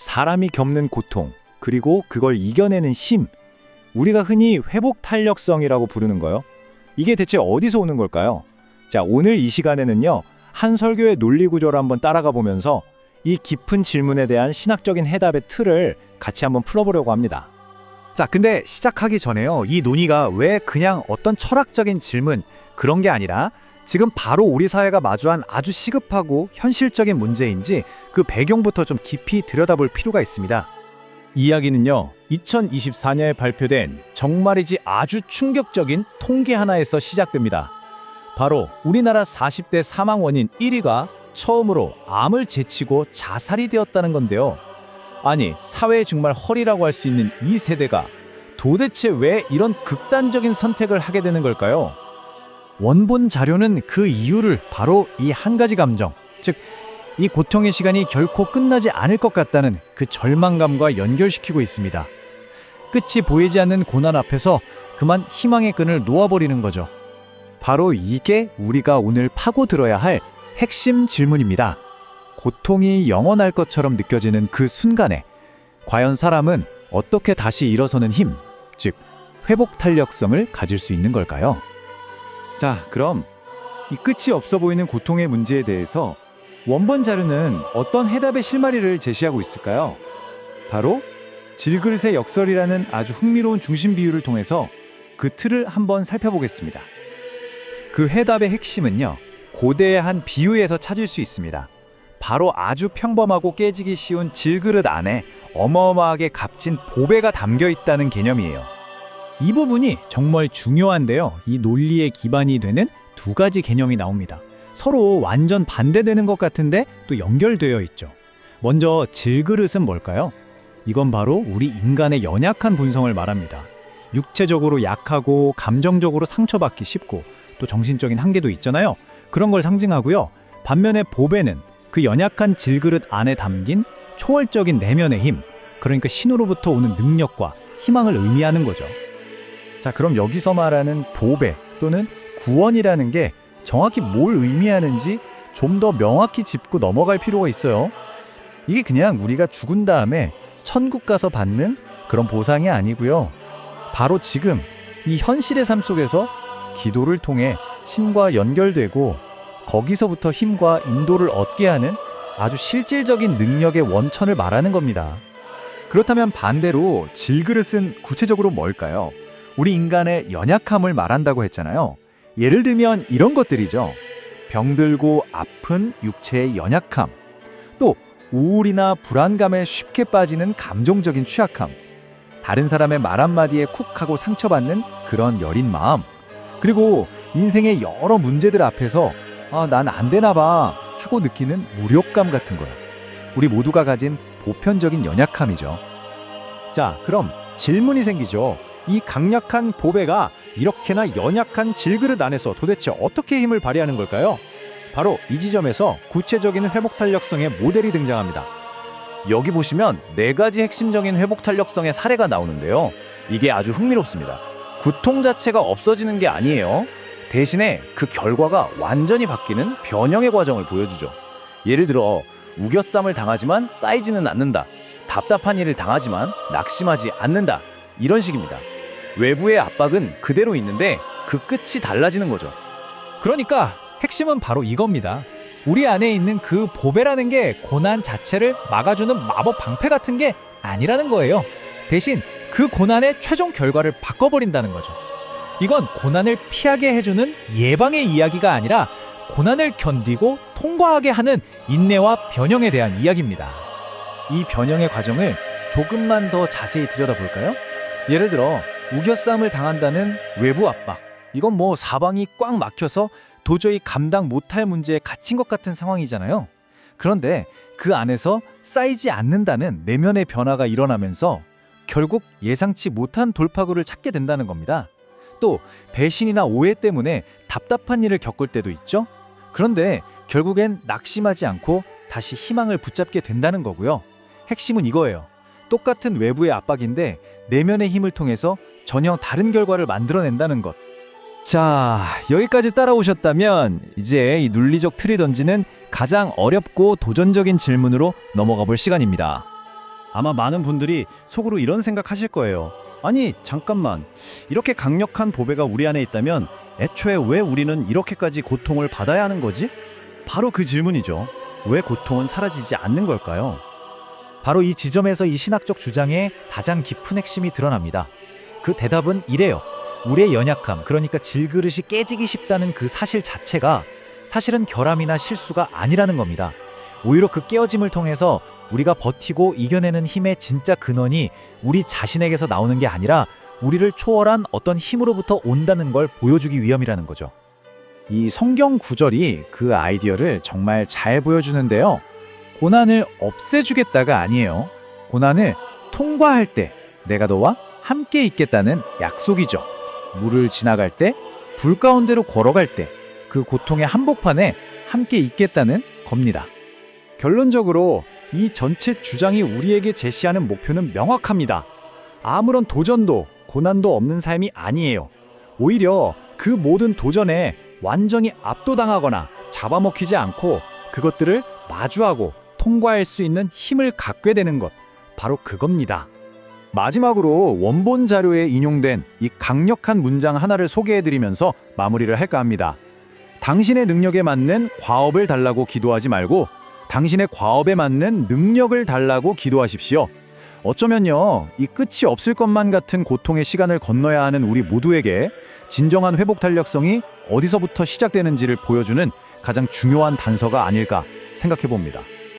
사람이 겪는 고통, 그리고 그걸 이겨내는 힘, 우리가 흔히 회복 탄력성이라고 부르는 거요. 이게 대체 어디서 오는 걸까요? 자, 오늘 이 시간에는요, 한 설교의 논리 구조를 한번 따라가 보면서 이 깊은 질문에 대한 신학적인 해답의 틀을 같이 한번 풀어보려고 합니다. 자, 근데 시작하기 전에요. 이 논의가 왜 그냥 어떤 철학적인 질문 그런 게 아니라 지금 바로 우리 사회가 마주한 아주 시급하고 현실적인 문제인지 그 배경부터 좀 깊이 들여다볼 필요가 있습니다. 이야기는요, 2024년에 발표된 정말이지 아주 충격적인 통계 하나에서 시작됩니다. 바로 우리나라 40대 사망 원인 1위가 처음으로 암을 제치고 자살이 되었다는 건데요. 아니, 사회의 정말 허리라고 할 수 있는 이 세대가 도대체 왜 이런 극단적인 선택을 하게 되는 걸까요? 원본 자료는 그 이유를 바로 이 한 가지 감정, 즉 이 고통의 시간이 결코 끝나지 않을 것 같다는 그 절망감과 연결시키고 있습니다. 끝이 보이지 않는 고난 앞에서 그만 희망의 끈을 놓아버리는 거죠. 바로 이게 우리가 오늘 파고들어야 할 핵심 질문입니다. 고통이 영원할 것처럼 느껴지는 그 순간에 과연 사람은 어떻게 다시 일어서는 힘, 즉 회복 탄력성을 가질 수 있는 걸까요? 자, 그럼 이 끝이 없어 보이는 고통의 문제에 대해서 원본 자료는 어떤 해답의 실마리를 제시하고 있을까요? 바로 질그릇의 역설이라는 아주 흥미로운 중심 비유를 통해서 그 틀을 한번 살펴보겠습니다. 그 해답의 핵심은요, 고대의 한 비유에서 찾을 수 있습니다. 바로 아주 평범하고 깨지기 쉬운 질그릇 안에 어마어마하게 값진 보배가 담겨 있다는 개념이에요. 이 부분이 정말 중요한데요. 이 논리의 기반이 되는 두 가지 개념이 나옵니다. 서로 완전 반대되는 것 같은데 또 연결되어 있죠. 먼저 질그릇은 뭘까요? 이건 바로 우리 인간의 연약한 본성을 말합니다. 육체적으로 약하고 감정적으로 상처받기 쉽고 또 정신적인 한계도 있잖아요. 그런 걸 상징하고요. 반면에 보배는 그 연약한 질그릇 안에 담긴 초월적인 내면의 힘, 그러니까 신으로부터 오는 능력과 희망을 의미하는 거죠. 자, 그럼 여기서 말하는 보배 또는 구원이라는 게 정확히 뭘 의미하는지 좀 더 명확히 짚고 넘어갈 필요가 있어요. 이게 그냥 우리가 죽은 다음에 천국 가서 받는 그런 보상이 아니고요. 바로 지금 이 현실의 삶 속에서 기도를 통해 신과 연결되고 거기서부터 힘과 인도를 얻게 하는 아주 실질적인 능력의 원천을 말하는 겁니다. 그렇다면 반대로 질그릇은 구체적으로 뭘까요? 우리 인간의 연약함을 말한다고 했잖아요. 예를 들면 이런 것들이죠. 병들고 아픈 육체의 연약함, 또 우울이나 불안감에 쉽게 빠지는 감정적인 취약함, 다른 사람의 말 한마디에 쿡하고 상처받는 그런 여린 마음, 그리고 인생의 여러 문제들 앞에서 난 안 되나 봐 하고 느끼는 무력감 같은 거요. 우리 모두가 가진 보편적인 연약함이죠. 자, 그럼 질문이 생기죠. 이 강력한 보배가 이렇게나 연약한 질그릇 안에서 도대체 어떻게 힘을 발휘하는 걸까요? 바로 이 지점에서 구체적인 회복 탄력성의 모델이 등장합니다. 여기 보시면 4가지 핵심적인 회복 탄력성의 사례가 나오는데요. 이게 아주 흥미롭습니다. 고통 자체가 없어지는 게 아니에요. 대신에 그 결과가 완전히 바뀌는 변형의 과정을 보여주죠. 예를 들어 우겨쌈을 당하지만 쌓이지는 않는다. 답답한 일을 당하지만 낙심하지 않는다. 이런 식입니다. 외부의 압박은 그대로 있는데 그 끝이 달라지는 거죠. 그러니까 핵심은 바로 이겁니다. 우리 안에 있는 그 보배라는 게 고난 자체를 막아주는 마법 방패 같은 게 아니라는 거예요. 대신 그 고난의 최종 결과를 바꿔버린다는 거죠. 이건 고난을 피하게 해주는 예방의 이야기가 아니라 고난을 견디고 통과하게 하는 인내와 변형에 대한 이야기입니다. 이 변형의 과정을 조금만 더 자세히 들여다볼까요? 예를 들어 우겨쌈을 당한다는 외부 압박, 이건 뭐 사방이 꽉 막혀서 도저히 감당 못할 문제에 갇힌 것 같은 상황이잖아요. 그런데 그 안에서 쌓이지 않는다는 내면의 변화가 일어나면서 결국 예상치 못한 돌파구를 찾게 된다는 겁니다. 또 배신이나 오해 때문에 답답한 일을 겪을 때도 있죠. 그런데 결국엔 낙심하지 않고 다시 희망을 붙잡게 된다는 거고요. 핵심은 이거예요. 똑같은 외부의 압박인데 내면의 힘을 통해서 전혀 다른 결과를 만들어낸다는 것. 자, 여기까지 따라오셨다면 이제 이 논리적 틀이 던지는 가장 어렵고 도전적인 질문으로 넘어가 볼 시간입니다. 아마 많은 분들이 속으로 이런 생각하실 거예요. 아니, 잠깐만. 이렇게 강력한 보배가 우리 안에 있다면 애초에 왜 우리는 이렇게까지 고통을 받아야 하는 거지? 바로 그 질문이죠. 왜 고통은 사라지지 않는 걸까요? 바로 이 지점에서 이 신학적 주장의 가장 깊은 핵심이 드러납니다. 그 대답은 이래요. 우리의 연약함, 그러니까 질그릇이 깨지기 쉽다는 그 사실 자체가 사실은 결함이나 실수가 아니라는 겁니다. 오히려 그 깨어짐을 통해서 우리가 버티고 이겨내는 힘의 진짜 근원이 우리 자신에게서 나오는 게 아니라 우리를 초월한 어떤 힘으로부터 온다는 걸 보여주기 위함이라는 거죠. 이 성경 구절이 그 아이디어를 정말 잘 보여주는데요. 고난을 없애주겠다가 아니에요. 고난을 통과할 때 내가 너와 함께 있겠다는 약속이죠. 물을 지나갈 때, 불 가운데로 걸어갈 때 그 고통의 한복판에 함께 있겠다는 겁니다. 결론적으로 이 전체 주장이 우리에게 제시하는 목표는 명확합니다. 아무런 도전도 고난도 없는 삶이 아니에요. 오히려 그 모든 도전에 완전히 압도당하거나 잡아먹히지 않고 그것들을 마주하고 통과할 수 있는 힘을 갖게 되는 것, 바로 그겁니다. 마지막으로 원본 자료에 인용된 이 강력한 문장 하나를 소개해드리면서 마무리를 할까 합니다. 당신의 능력에 맞는 과업을 달라고 기도하지 말고 당신의 과업에 맞는 능력을 달라고 기도하십시오. 어쩌면요, 이 끝이 없을 것만 같은 고통의 시간을 건너야 하는 우리 모두에게 진정한 회복 탄력성이 어디서부터 시작되는지를 보여주는 가장 중요한 단서가 아닐까 생각해 봅니다.